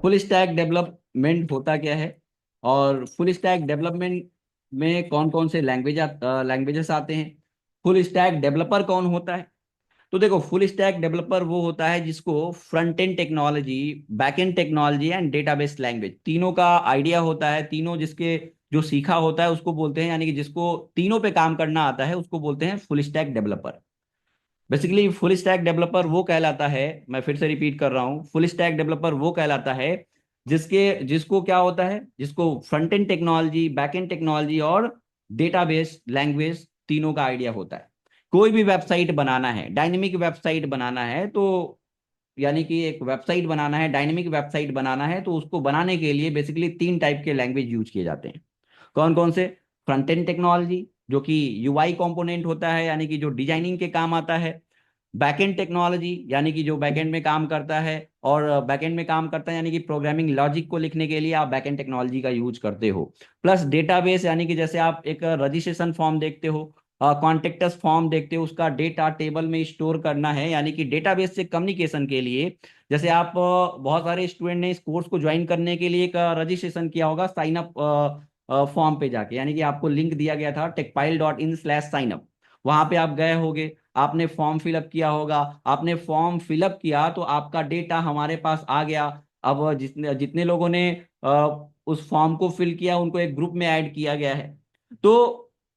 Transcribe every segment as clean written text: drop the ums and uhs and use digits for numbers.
Full stack development होता क्या है, और फुल स्टैक डेवलपमेंट में कौन कौन से लैंग्वेजेस आते हैं, फुल स्टैक डेवलपर कौन होता है। तो देखो, फुल स्टैक डेवलपर वो होता है जिसको front end technology, back end technology and database language तीनों का आइडिया होता है। तीनों जिसके जो सीखा होता है उसको बोलते हैं, यानी कि जिसको तीनों पे काम करना आता है उसको बोलते हैं full stack developer. Basically full stack developer वो कहलाता है, मैं फिर से रिपीट कर रहा हूँ, फुल स्टैक डेवलपर वो कहलाता है जिसके जिसको क्या होता है, जिसको front end technology, back end technology और डेटाबेस लैंग्वेज तीनों का आइडिया होता है। कोई भी वेबसाइट बनाना है, डायनेमिक वेबसाइट बनाना है, तो यानी कि एक वेबसाइट बनाना है, डायनेमिक वेबसाइट बनाना है, तो उसको बनाने के लिए बेसिकली तीन टाइप के लैंग्वेज यूज किए जाते हैं। कौन कौन से? फ्रंट एंड टेक्नोलॉजी जो कि यूआई कंपोनेंट होता है, यानी कि जो डिजाइनिंग के काम आता है। बैकएंड टेक्नोलॉजी यानी कि जो बैकएंड में काम करता है, और बैकएंड में काम करता है यानी कि प्रोग्रामिंग लॉजिक को लिखने के लिए आप बैकएंड टेक्नोलॉजी का यूज करते हो। प्लस डेटाबेस यानी कि जैसे आप एक रजिस्ट्रेशन फॉर्म देखते हो, कॉन्टेक्टस फॉर्म देखते हो, उसका डेटा टेबल में स्टोर करना है, यानी कि डेटाबेस से कम्युनिकेशन के लिए। जैसे आप बहुत सारे स्टूडेंट ने इस कोर्स को ज्वाइन करने के लिए एक रजिस्ट्रेशन किया होगा साइन अप फॉर्म पे जाके, यानी कि आपको लिंक दिया गया था techpile.in/signup। वहां पे आप गए होगे, आपने फॉर्म फिलअप किया होगा। आपने फॉर्म फिलअप किया तो आपका डेटा हमारे पास आ गया। अब जितने जितने लोगों ने उस फॉर्म को फिल किया उनको एक ग्रुप में ऐड किया गया है। तो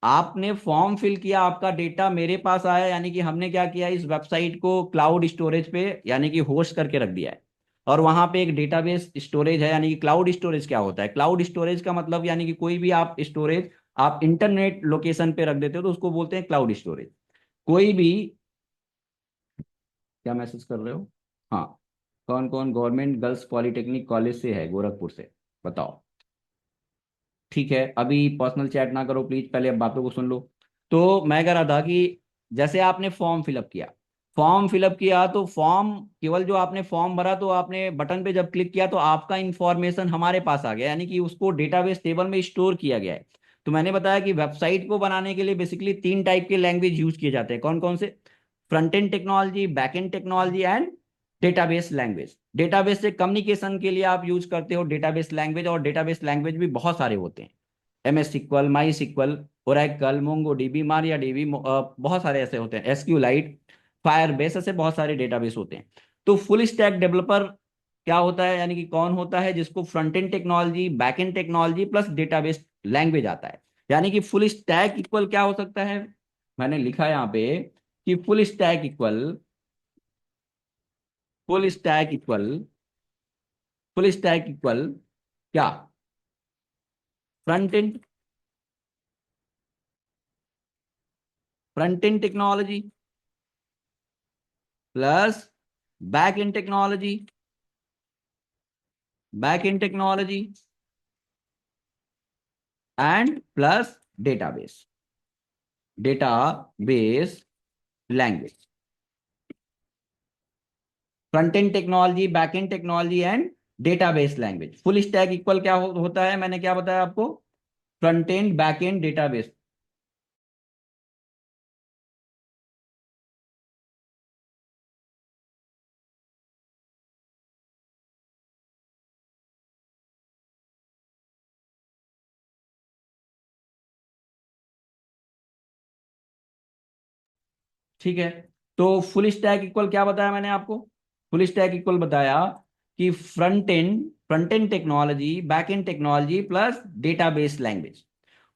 आपने फॉर्म फिल किया, आपका डेटा मेरे पास आया, यानी कि हमने क्या किया, इस वेबसाइट को क्लाउड स्टोरेज पे यानी कि होस्ट करके रख दिया है। और वहां पे एक डेटाबेस स्टोरेज है, यानी कि क्लाउड स्टोरेज क्या होता है, क्लाउड स्टोरेज का मतलब यानी कि कोई भी आप स्टोरेज आप इंटरनेट लोकेशन पे रख देते हो तो उसको बोलते हैं क्लाउड स्टोरेज। कोई भी, क्या मैसेज कर रहे हो? हाँ। कौन कौन गवर्नमेंट गर्ल्स पॉलिटेक्निक कॉलेज से है? गोरखपुर से, बताओ। ठीक है, अभी पर्सनल चैट ना करो प्लीज, पहले अब बातों को सुन लो। तो मैं कह रहा था कि जैसे आपने फॉर्म फिलअप किया, फॉर्म फिलअप किया तो फॉर्म, केवल जो आपने फॉर्म भरा तो आपने बटन पे जब क्लिक किया तो आपका इंफॉर्मेशन हमारे पास आ गया, यानी कि उसको डेटाबेस टेबल में स्टोर किया गया है। तो मैंने बताया कि वेबसाइट को बनाने के लिए बेसिकली तीन टाइप के लैंग्वेज यूज किए जाते हैं। कौन कौन से? Front end technology, back end technology and database language. Database से कम्युनिकेशन के लिए आप यूज करते हो डेटाबेस लैंग्वेज, और डेटाबेस लैंग्वेज भी बहुत सारे होते हैं। MS SQL, MySQL, Oracle, MongoDB, MariaDB, बहुत सारे ऐसे होते हैं, SQLite, फायरबेस, ऐसे बहुत सारे डेटाबेस होते हैं। तो फुल स्टैक डेवलपर क्या होता है, यानी कि कौन होता है जिसको front end technology, back end technology plus database language आता है। यानी कि फुल स्टैक इक्वल क्या हो सकता है, मैंने लिखा है यहाँ पे कि full stack equal full stack equal क्या? Front end front end technology plus back end technology and plus database database language. Front end technology, back end technology and database language. Full stack equal क्या होता है, मैंने क्या बताया आपको? Front end, back end, database. ठीक है, तो फुल स्टैक इक्वल क्या बताया मैंने आपको? फुल स्टैक इक्वल बताया कि front end technology, back end technology plus database language.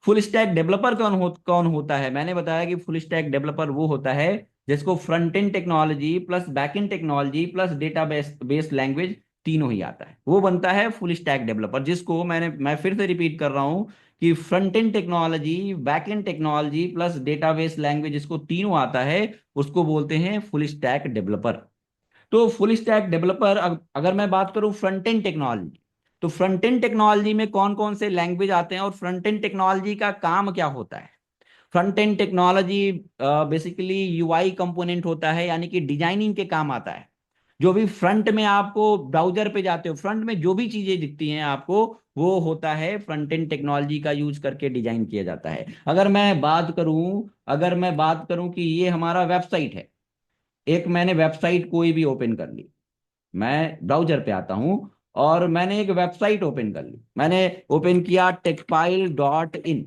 Full stack developer कौन होता है, मैंने बताया कि फुल स्टैक डेवलपर वो होता है जिसको front end technology plus back end technology plus database base language तीनों ही आता है, वो बनता है फुल स्टैक डेवलपर। जिसको मैं फिर से रिपीट कर रहा हूं कि front end technology, back end technology plus database language, जिसको तीनों आता है उसको बोलते हैं फुल स्टैक डेवलपर। तो फुल स्टैक डेवलपर, अगर मैं बात करूं फ्रंट एंड टेक्नोलॉजी, तो फ्रंट एंड टेक्नोलॉजी में कौन कौन से लैंग्वेज आते हैं और फ्रंट एंड टेक्नोलॉजी का काम क्या होता है। Front end technology basically UI component होता है, यानी कि डिजाइनिंग के काम आता है। जो भी फ्रंट में आपको ब्राउजर पे जाते हो, फ्रंट में जो भी चीजें दिखती हैं आपको, वो होता है फ्रंट एंड टेक्नोलॉजी का यूज करके डिजाइन किया जाता है। अगर मैं बात करूं कि ये हमारा वेबसाइट है, एक मैंने वेबसाइट कोई भी ओपन कर ली, मैं ब्राउजर पे आता हूं, और मैंने एक वेबसाइट ओपन कर ली, मैंने ओपन किया टेकपाइल.इन,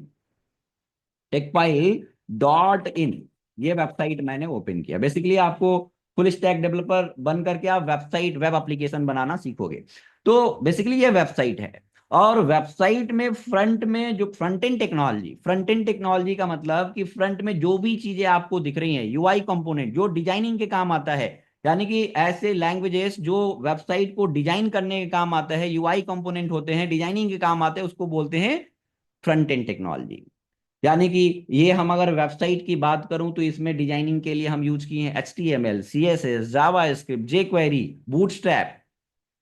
टेकपाइल.इन, ये वेबसाइट मैंने ओपन किया। बेसिकली आपको फुल स्टैक डेवलपर बन करके आप वेबसाइट, वेब एप्लीकेशन बनाना सीखोगे। तो बेसिकली ये वेबसाइट है, और वेबसाइट में फ्रंट में जो front end technology, front end technology का मतलब कि फ्रंट में जो भी चीजें आपको दिख रही हैं, यूआई कंपोनेंट जो डिजाइनिंग के काम आता है, यानी कि ऐसे लैंग्वेजेस जो वेबसाइट को डिजाइन करने के काम आता है, यूआई कंपोनेंट होते हैं, डिजाइनिंग के काम आते हैं, उसको बोलते हैं फ्रंट एंड टेक्नोलॉजी। यानी कि ये हम अगर वेबसाइट की बात करूं तो इसमें डिजाइनिंग के लिए हम यूज किए हैं HTML, CSS, जावा स्क्रिप्ट, जेक्वेरी, बूटस्ट्रैप।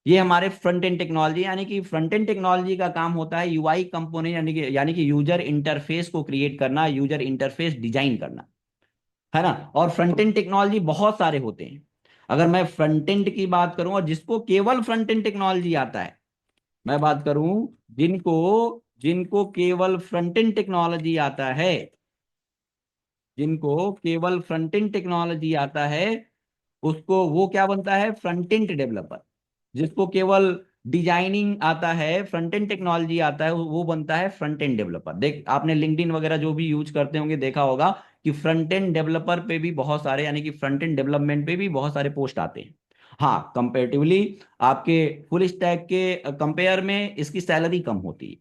ये हमारे फ्रंट एंड टेक्नोलॉजी, यानी कि फ्रंट एंड टेक्नोलॉजी का काम होता है यूआई कंपोनेंट, यानी कि यूजर इंटरफेस को क्रिएट करना, यूजर इंटरफेस डिजाइन करना, है ना। और फ्रंट एंड टेक्नोलॉजी बहुत सारे होते हैं। अगर मैं फ्रंट एंड की बात करूं और जिसको केवल फ्रंट एंड टेक्नोलॉजी आता है, मैं बात करूं जिनको जिनको केवल फ्रंट एंड टेक्नोलॉजी आता है, जिनको केवल फ्रंट एंड टेक्नोलॉजी आता है, उसको वो क्या बनता है, फ्रंट एंड डेवलपर। जिसको केवल डिजाइनिंग आता है, फ्रंट एंड टेक्नोलॉजी आता है, वो बनता है फ्रंट एंड डेवलपर। देख आपने लिंक्डइन वगैरह जो भी यूज करते होंगे देखा होगा कि फ्रंट एंड डेवलपर पे भी बहुत सारे, यानी कि फ्रंट एंड डेवलपमेंट पे भी बहुत सारे पोस्ट आते हैं। हाँ, कंपेरेटिवली आपके फुल स्टैक के कंपेयर में इसकी सैलरी कम होती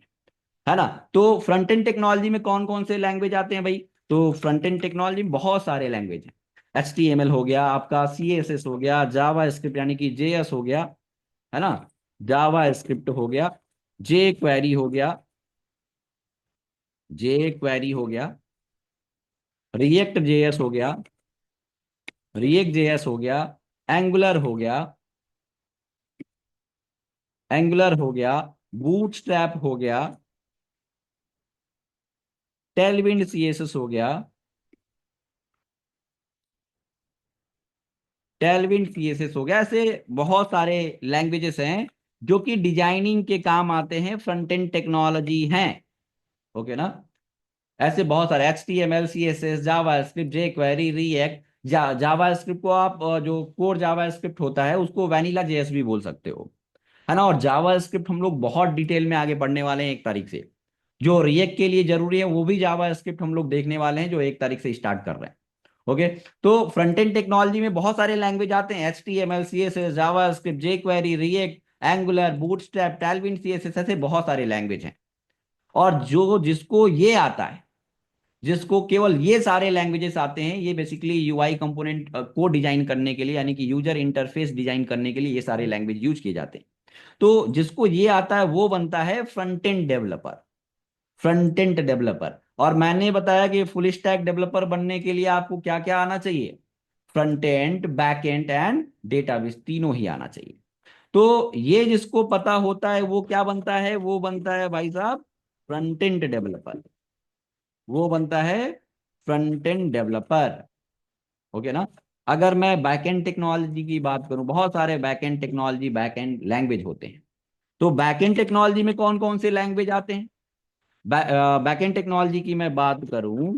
है ना। तो फ्रंट एंड टेक्नोलॉजी में कौन कौन से लैंग्वेज आते हैं भाई? तो फ्रंट एंड टेक्नोलॉजी में बहुत सारे लैंग्वेज हैं। HTML हो गया आपका, CSS हो गया, जावा स्क्रिप्ट यानी कि JS हो गया, है ना, जावा स्क्रिप्ट हो गया, जे क्वेरी हो गया, जे क्वेरी हो गया, रिएक्ट JS हो गया, रिएक्ट JS हो गया, एंगुलर हो गया, एंगुलर हो गया, बूटस्ट्रैप हो गया, टेलविंड CSS हो गया, टेलविंड CSS हो गया। ऐसे बहुत सारे लैंग्वेजेस हैं जो कि डिजाइनिंग के काम आते हैं, फ्रंट एंड टेक्नोलॉजी हैं। ओके ना। ऐसे बहुत सारे HTML, CSS, JavaScript, jQuery, react. जावा स्क्रिप्ट को आप जो कोर जावा स्क्रिप्ट होता है उसको वैनिला JS भी बोल सकते हो, है ना। और जावा स्क्रिप्ट हम लोग बहुत डिटेल में आगे बढ़ने वाले हैं 1 तारीख से। जो रिएक्ट के लिए जरूरी है वो भी जावा स्क्रिप्ट हम लोग देखने वाले हैं, जो 1 तारीख से स्टार्ट कर रहे हैं। ओके। तो फ्रंट एंड टेक्नोलॉजी में बहुत सारे लैंग्वेज आते हैं, HTML, CSS, JavaScript, jQuery, React, Angular, Bootstrap, Tailwind CSS, ऐसे बहुत सारे लैंग्वेज हैं। और जो जिसको ये आता है, जिसको केवल ये सारे लैंग्वेजेस आते हैं, ये बेसिकली यूआई कंपोनेंट को डिजाइन करने के लिए, यानी कि यूजर इंटरफेस डिजाइन करने के लिए ये सारे लैंग्वेज यूज किए जाते हैं। तो जिसको ये आता है वो बनता है front end developer, front end developer. और मैंने बताया कि फुल स्टैक डेवलपर बनने के लिए आपको क्या क्या आना चाहिए, front end, back and and database, तीनों ही आना चाहिए। तो ये जिसको पता होता है वो क्या बनता है, वो बनता है भाई साहब फ्रंट एंड डेवलपर, वो बनता है फ्रंट एंड डेवलपर। ओके ना। अगर मैं बैकएंड टेक्नोलॉजी की बात करूं, बहुत सारे बैकएंड टेक्नोलॉजी, बैकएंड लैंग्वेज होते हैं। तो बैकएंड टेक्नोलॉजी में कौन कौन से लैंग्वेज आते हैं? बैकएंड टेक्नोलॉजी की मैं बात करूं,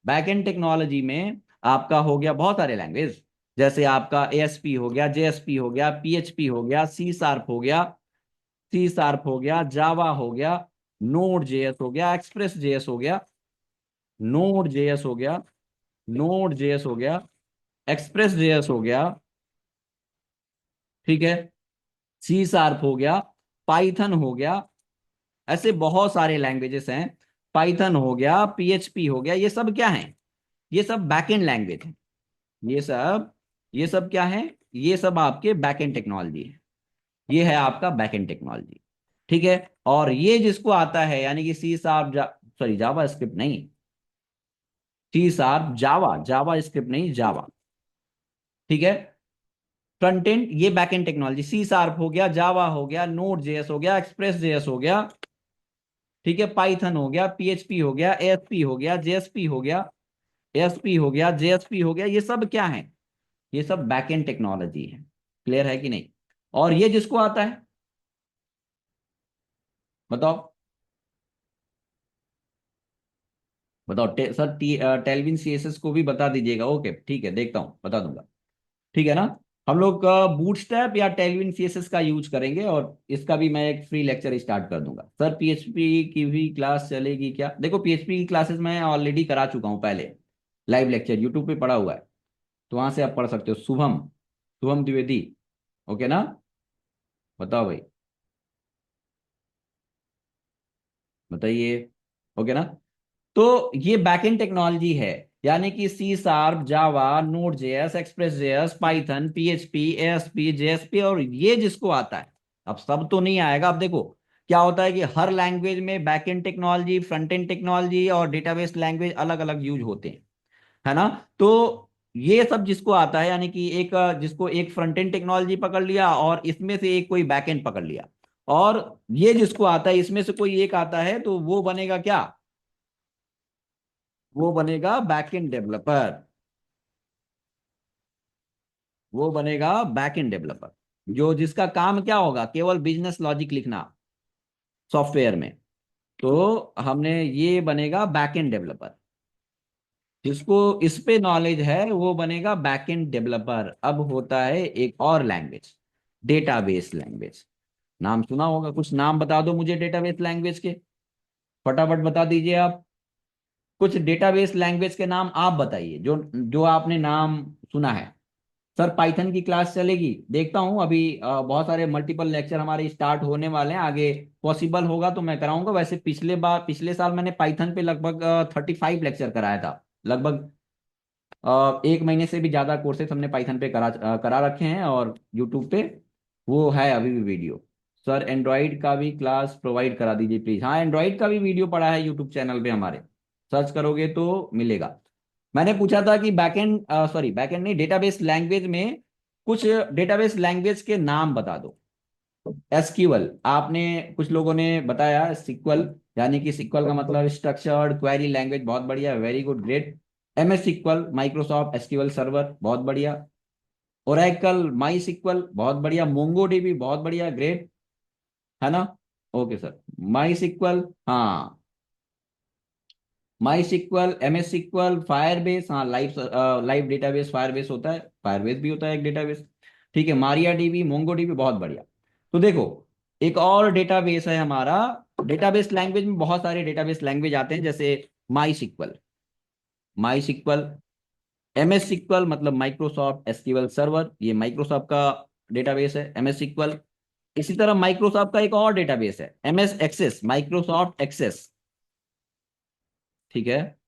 बैकएंड टेक्नोलॉजी में आपका हो गया बहुत सारे लैंग्वेज। जैसे आपका ASP हो गया, JSP हो गया, PHP हो गया, C#, हो गया, C#, हो गया, जावा हो गया, Node.js हो गया, Express.js हो गया, Node.js हो गया, Node.js हो गया, Express.js हो गया, ठीक है, C# हो गया, पाइथन हो गया। ऐसे बहुत सारे लैंग्वेजेस हैं। पाइथन हो गया, PHP हो गया, ये सब क्या है? ये सब बैकएंड लैंग्वेज है। ये सब क्या है? ये सब आपके बैकएंड टेक्नोलॉजी है। ये है आपका बैकएंड टेक्नोलॉजी, ठीक है। और ये जिसको आता है, यानी कि C#, सॉरी जावा स्क्रिप्ट नहीं, C#, जावा, जावा स्क्रिप्ट नहीं, जावा, ठीक है। फ्रंट एंड ये बैकएंड टेक्नोलॉजी, C# हो गया, जावा हो गया, Node.js हो गया, Express.js हो गया, ठीक है, पाइथन हो गया, PHP हो गया, ASP हो गया, JSP हो गया, ASP हो गया, JSP हो गया, ये सब क्या है? ये सब बैकएंड टेक्नोलॉजी है। क्लियर है कि नहीं? और ये जिसको आता है, बताओ, बताओ सर, टेलविन CSS को भी बता दीजिएगा। ओके ठीक है, देखता हूं, बता दूंगा, ठीक है ना। हम लोग बूटस्ट्रैप या टेलविन सीएसएस का यूज करेंगे, और इसका भी मैं एक फ्री लेक्चर स्टार्ट कर दूंगा। सर पीएचपी की भी क्लास चलेगी क्या? देखो पीएचपी की क्लासेस मैं ऑलरेडी करा चुका हूँ पहले, लाइव लेक्चर यूट्यूब पे पड़ा हुआ है, तो वहां से आप पढ़ सकते हो। शुभम, शुभम द्विवेदी, ओके ना? बताओ भाई, बताइए, ओके ना? तो ये बैकएंड टेक्नोलॉजी है, यानी कि C sharp, Java, Node JS, Express JS, Python, PHP, ASP, JSP, और ये जिसको आता है, अब सब तो नहीं आएगा। अब देखो क्या होता है कि हर लैंग्वेज में backend technology, front end technology और डेटाबेस लैंग्वेज अलग अलग यूज होते हैं, है ना? तो ये सब जिसको आता है, यानी कि एक जिसको एक फ्रंट एंड टेक्नोलॉजी पकड़ लिया और इसमें से एक कोई बैकएंड पकड़ लिया, और ये जिसको आता है इसमें से कोई एक आता है, तो वो बनेगा क्या? वो बनेगा बैकएंड डेवलपर। वो बनेगा बैकएंड डेवलपर, जो जिसका काम क्या होगा? केवल बिजनेस लॉजिक लिखना सॉफ्टवेयर में। तो हमने ये बनेगा बैकएंड डेवलपर। जिसको इस पे नॉलेज है वो बनेगा बैकएंड डेवलपर। अब होता है एक और लैंग्वेज, डेटाबेस लैंग्वेज। नाम सुना होगा, कुछ नाम बता दो मुझे डेटाबेस लैंग्वेज के, फटाफट बता दीजिए आप। कुछ डेटाबेस लैंग्वेज के नाम आप बताइए, जो जो आपने नाम सुना है। सर पाइथन की क्लास चलेगी, देखता हूँ अभी बहुत सारे मल्टीपल लेक्चर हमारे स्टार्ट होने वाले हैं आगे। पॉसिबल होगा तो मैं कराऊंगा। वैसे पिछले साल मैंने पाइथन पे लगभग 35 लेक्चर कराया था लगभग। एक महीने से भी ज्यादा कोर्सेज हमने पाइथन पे करा रखे हैं, और यूट्यूब पे वो है अभी भी वीडियो। सर एंड्रॉइड का भी क्लास प्रोवाइड करा दीजिए प्लीज। हाँ, एंड्रॉइड का भी वीडियो पड़ा है यूट्यूब चैनल पे हमारे, सर्च करोगे तो मिलेगा। मैंने पूछा था कि बैकएंड, सॉरी बैकएंड नहीं, डेटाबेस लैंग्वेज में कुछ डेटाबेस लैंग्वेज के नाम बता दो। एसक्यूएल आपने, कुछ लोगों ने बताया सिक्वल, यानी कि सिक्वल का मतलब स्ट्रक्चर्ड क्वेरी लैंग्वेज, बहुत बढ़िया, very good, great. MS sequel, Microsoft SQL server, बहुत बढ़िया। ओरेकल, माई सिक्वल, बहुत बढ़िया। मोंगोडीबी, बहुत बढ़िया, ग्रेट, है ना? ओके सर, माई सिक्वल, हाँ, माई सिक्वल, एमएस सिक्वल, फायरबेस, हाँ, लाइव लाइव डेटाबेस फायरबेस होता है, फायरबेस भी होता है एक डेटाबेस। ठीक है, मारिया डीबी, मोंगो डीबी, बहुत बढ़िया। तो देखो एक और डेटाबेस है हमारा। डेटाबेस लैंग्वेज में बहुत सारे डेटाबेस लैंग्वेज आते हैं, जैसे माई सिक्वल, माई सिक्वल, एमएस सिक्वल मतलब माइक्रोसॉफ्ट एसक्यूएल सर्वर, ये माइक्रोसॉफ्ट का डेटाबेस है एमएस सिक्वल। इसी तरह माइक्रोसॉफ्ट का एक और डेटाबेस है एमएस एक्सेस, माइक्रोसॉफ्ट एक्सेस, ठीक है,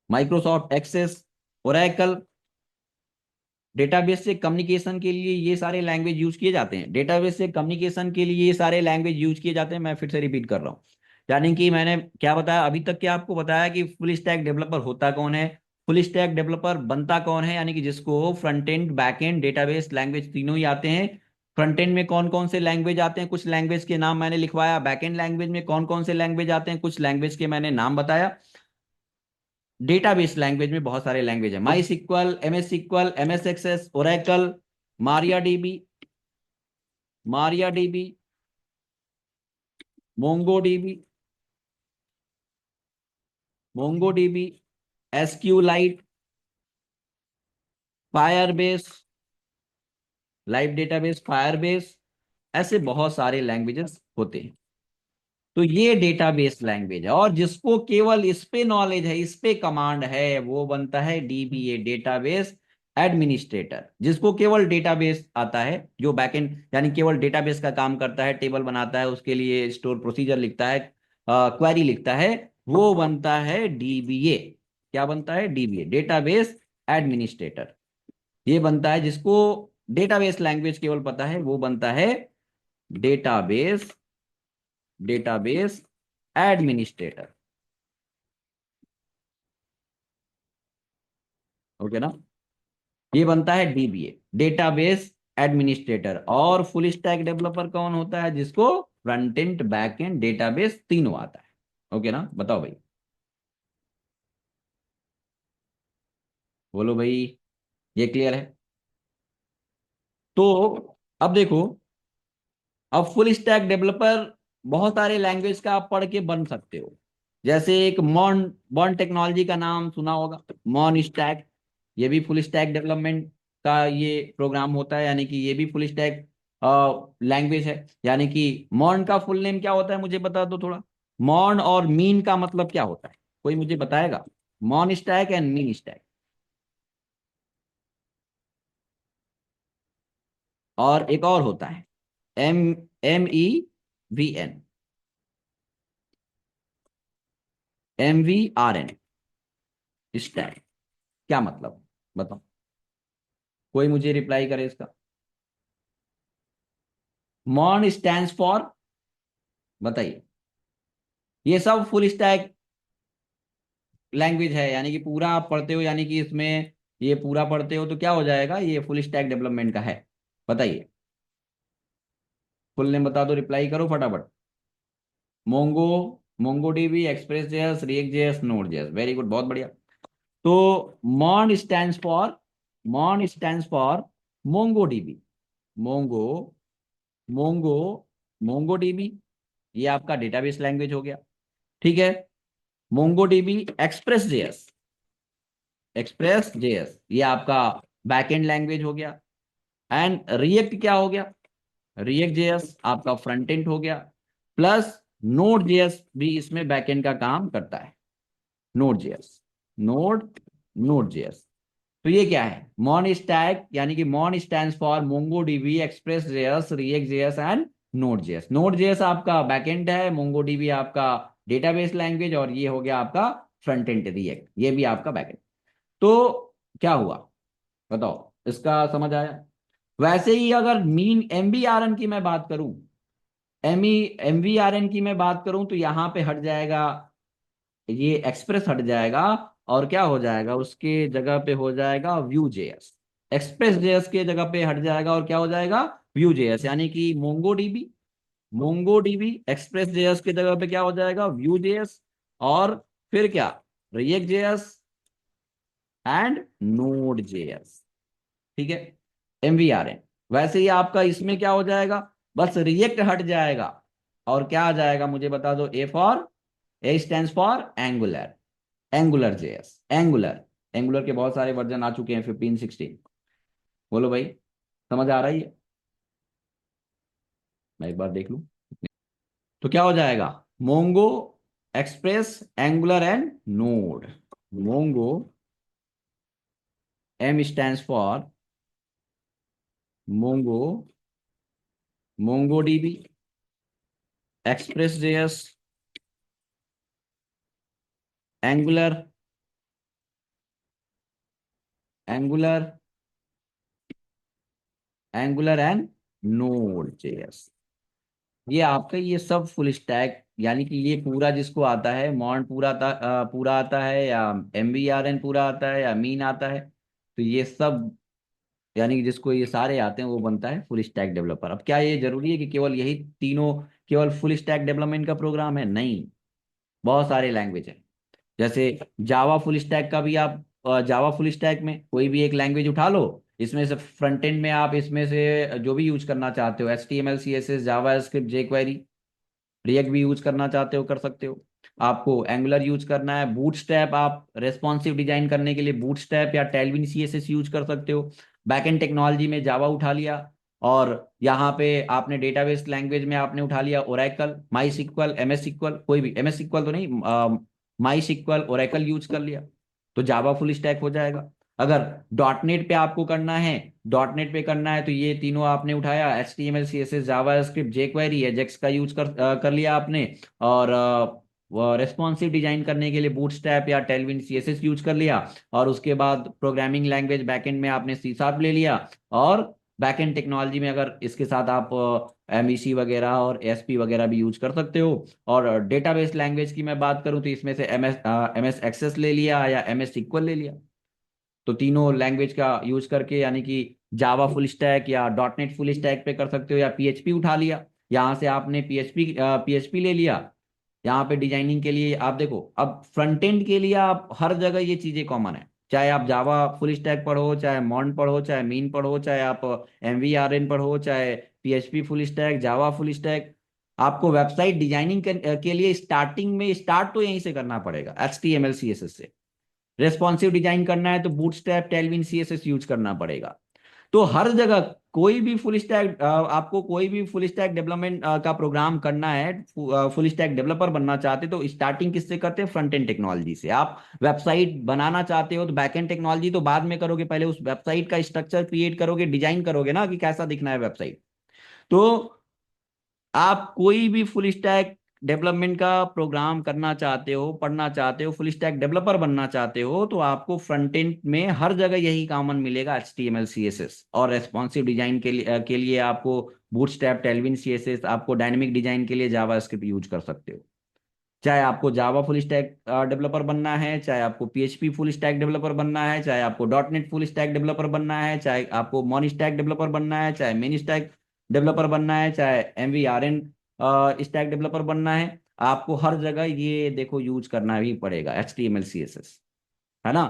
माइक्रोसॉफ्ट एक्सेस। ओरेकल, डेटाबेस से कम्युनिकेशन के लिए ये सारे लैंग्वेज यूज किए जाते हैं, डेटाबेस से कम्युनिकेशन के लिए ये सारे लैंग्वेज यूज किए जाते हैं। मैं फिर से रिपीट कर रहा हूँ, यानी कि मैंने क्या बताया अभी तक, क्या आपको बताया कि फुल स्टैक डेवलपर होता कौन है, फुल स्टैक डेवलपर बनता कौन है, यानी कि जिसको front end back end database language तीनों ही आते हैं। फ्रंट एंड में कौन कौन से लैंग्वेज आते हैं, कुछ लैंग्वेज के नाम मैंने लिखवाया। बैक एंड लैंग्वेज में कौन कौन से लैंग्वेज आते हैं, कुछ लैंग्वेज के मैंने नाम बताया। डेटाबेस लैंग्वेज में बहुत सारे लैंग्वेज है, MySQL, M S Access, Oracle, MariaDB, MariaDB, MongoDB, MongoDB, SQLite, Firebase, live database Firebase, ऐसे बहुत सारे लैंग्वेजेस होते हैं। तो ये डेटाबेस लैंग्वेज है, और जिसको केवल इस पे नॉलेज है, इस पे कमांड है, वो बनता है डीबीए, डेटाबेस एडमिनिस्ट्रेटर। जिसको केवल डेटाबेस आता है, जो बैकएंड यानी केवल डेटाबेस का काम करता है, टेबल बनाता है, उसके लिए स्टोर प्रोसीजर लिखता है, क्वेरी लिखता है, वो बनता है डीबीए। क्या बनता है? DBA, database administrator. ये बनता है जिसको डेटाबेस लैंग्वेज केवल पता है, वो बनता है डेटाबेस, डेटाबेस एडमिनिस्ट्रेटर, ओके ना? ये बनता है डीबीए, डेटाबेस एडमिनिस्ट्रेटर। और फुल स्टैक डेवलपर कौन होता है? जिसको front end back end database तीनों आता है, ओके ना? बताओ भाई, बोलो भाई, ये क्लियर है? तो अब देखो, अब फुल स्टैक डेवलपर बहुत सारे लैंग्वेज का आप पढ़ के बन सकते हो। जैसे एक मॉन, बॉन टेक्नोलॉजी का नाम सुना होगा, मॉन स्टैक, ये भी फुल स्टैक डेवलपमेंट का ये प्रोग्राम होता है, यानी कि ये भी फुल स्टैक लैंग्वेज है। यानी कि मॉर्न का फुल नेम क्या होता है, मुझे बता दो थोड़ा। मॉर्न और मीन का मतलब क्या होता है, कोई मुझे बताएगा? MERN stack and MEAN stack. और एक और होता है एम MEVN, MVRN स्टैक। क्या मतलब, बताओ, कोई मुझे रिप्लाई करे इसका। मॉन स्टैंड्स फॉर, बताइए। ये सब फुल स्टैक लैंग्वेज है, यानी कि पूरा आप पढ़ते हो, यानी कि इसमें ये पूरा पढ़ते हो तो क्या हो जाएगा, ये फुल स्टैक डेवलपमेंट का है। बताइए, फुल नेम बता दो, रिप्लाई करो फटाफट। Mongo, Mongo dB, Express JS, React JS, Node JS. Very good, बहुत बढ़िया। तो मॉन stands for, मॉन stands for MongoDB, Mongo, Mongo, Mongo dB, ये आपका डेटाबेस लैंग्वेज हो गया। ठीक है। MongoDB, Express JS, Express JS ये आपका बैकएंड लैंग्वेज हो गया। एंड रिएक्ट क्या हो गया, रिएक्ट जेएस आपका फ्रंट एंड हो गया। प्लस नोड जेएस भी इसमें बैकएंड का काम करता है। Node JS, Node, Node JS. तो ये क्या है, मॉन स्टैक, यानी कि मॉन stands for MongoDB, Express JS, React JS and Node JS. Node JS आपका बैकएंड है, मोंगो डीबी आपका डेटाबेस लैंग्वेज, और ये हो गया आपका फ्रंट एंड रिएक्ट, ये भी आपका बैकएंड। तो क्या हुआ, बताओ, इसका समझ आया? वैसे ही अगर मीन MVRN की मैं बात करूं, MVRN की मैं बात करूं, तो यहां पे हट जाएगा, ये एक्सप्रेस हट जाएगा, और क्या हो जाएगा, उसके जगह पे हो जाएगा व्यू जेएस। एक्सप्रेस जेएस के जगह पे हट जाएगा और क्या हो जाएगा, व्यू जेएस। यानी कि Mongo dB, MongoDB Express JS की जगह पे क्या हो जाएगा, व्यू जेएस। और फिर क्या, react JS and Node JS. ठीक है, MVRN। वैसे ही आपका इसमें क्या हो जाएगा, बस रिएक्ट हट जाएगा, और क्या आ जाएगा, मुझे बता दो। ए stands for angular, angular JS, angular. Angular के बहुत सारे वर्जन आ चुके हैं, 15 16। बोलो भाई, समझ आ रही है? मैं एक बार देख लूं। तो क्या हो जाएगा, Mongo, express, angular and node. Mongo, M stands for Mongo, Mongo dB, Express JS, angular, angular, angular and Node JS. ये आपका ये सब फुल स्टैक, यानी कि ये पूरा जिसको आता है, मॉन पूरा आता है, या MVRN पूरा आता है, या मीन आता है, तो ये सब, यानी कि जिसको ये सारे आते हैं, वो बनता है फुल स्टैक डेवलपर। अब क्या ये जरूरी है कि केवल यही तीनों केवल फुल स्टैक डेवलपमेंट का प्रोग्राम है? नहीं, बहुत सारे लैंग्वेज है। जैसे जावा फुल स्टैक का भी आप, जावा फुल स्टैक में कोई भी एक लैंग्वेज उठा लो, इसमें से फ्रंट एंड में आप इसमें से जो भी यूज करना चाहते हो, HTML CSS, जावा स्क्रिप्ट, jQuery, रिएक्ट भी यूज करना चाहते हो कर सकते हो। आपको एंगुलर यूज करना है, बूटस्ट्रैप, आप रेस्पॉन्सिव डिजाइन करने के लिए बूटस्ट्रैप या टेलविन CSS यूज कर सकते हो। बैकएंड टेक्नोलॉजी में जावा उठा लिया, और यहाँ पे आपने डेटाबेस लैंग्वेज में आपने उठा लिया ओरेकल, माई सिक्वल, MS SQL, कोई भी MS SQL तो नहीं, माई सिक्वल, ओरेकल यूज कर लिया, तो जावा फुल स्टैक हो जाएगा। अगर डॉट नेट पे आपको करना है, डॉट नेट पे करना है, तो ये तीनों आपने उठाया, HTML CSS, जावा स्क्रिप्ट, jQuery, एजेक्स का यूज कर लिया आपने। और रेस्पॉन्सिव डिजाइन करने के लिए बूटस्ट्रैप या टेलविन CSS यूज कर लिया। और उसके बाद प्रोग्रामिंग लैंग्वेज बैकएंड में आपने C# ले लिया। और बैकएंड टेक्नोलॉजी में अगर इसके साथ आप MEC वगैरह और ASP वगैरह भी यूज कर सकते हो। और डेटाबेस लैंग्वेज की मैं बात करूं, तो इसमें से MS एक्सेस ले लिया, या MS SQL ले लिया। तो तीनों लैंग्वेज का यूज करके, यानी कि जावा फुल स्टैक या डॉट नेट फुल स्टैक पे कर सकते हो, या PHP उठा लिया, यहाँ से आपने PHP ले लिया। यहाँ पे डिजाइनिंग के लिए आप देखो, अब फ्रंट एंड के लिए आप हर जगह ये चीजें कॉमन है, चाहे आप जावा फुल स्टैक पढ़ो, चाहे मॉन पढ़ो, चाहे मीन पढ़ो, चाहे आप MVRN पढ़ो, चाहे PHP full stack, Java full stack. आपको वेबसाइट डिजाइनिंग के लिए स्टार्टिंग में स्टार्ट तो यहीं से करना पड़ेगा, HTML CSS से। रेस्पॉन्सिव डिजाइन करना है तो बूटस्ट्रैप, टेलविन, सीएसएस यूज करना पड़ेगा। तो हर जगह कोई भी फुल स्टैक, आपको कोई भी फुल स्टैक डेवलपमेंट का प्रोग्राम करना है, फुल स्टैक डेवलपर बनना चाहते तो स्टार्टिंग किससे करते हैं? फ्रंट एंड टेक्नोलॉजी से। आप वेबसाइट बनाना चाहते हो तो बैक एंड टेक्नोलॉजी तो बाद में करोगे, पहले उस वेबसाइट का स्ट्रक्चर क्रिएट करोगे, डिजाइन करोगे ना कि कैसा दिखना है वेबसाइट। तो आप कोई भी फुल स्टैक डेवलपमेंट का प्रोग्राम करना चाहते हो, पढ़ना चाहते हो, फुल स्टैक डेवलपर बनना चाहते हो, तो आपको फ्रंट एंड में हर जगह यही कॉमन मिलेगा, HTML CSS। और रेस्पॉन्सिव डिजाइन के लिए आपको बूटस्ट्रैप, टेलविन, CSS। आपको डायनेमिक डिजाइन के लिए जावास्क्रिप्ट यूज कर सकते हो। चाहे आपको जावा फुल स्टैक डेवलपर बनना है, चाहे आपको PHP फुल स्टैक डेवलपर बनना है, चाहे आपको .NET फुल स्टैक डेवलपर बनना है, चाहे आपको मॉन स्टैक डेवलपर बनना है, चाहे मेन स्टैक डेवलपर बनना है, चाहे MVRN स्टैक डेवलपर बनना है, आपको हर जगह ये देखो यूज करना ही पड़ेगा HTML CSS, है ना।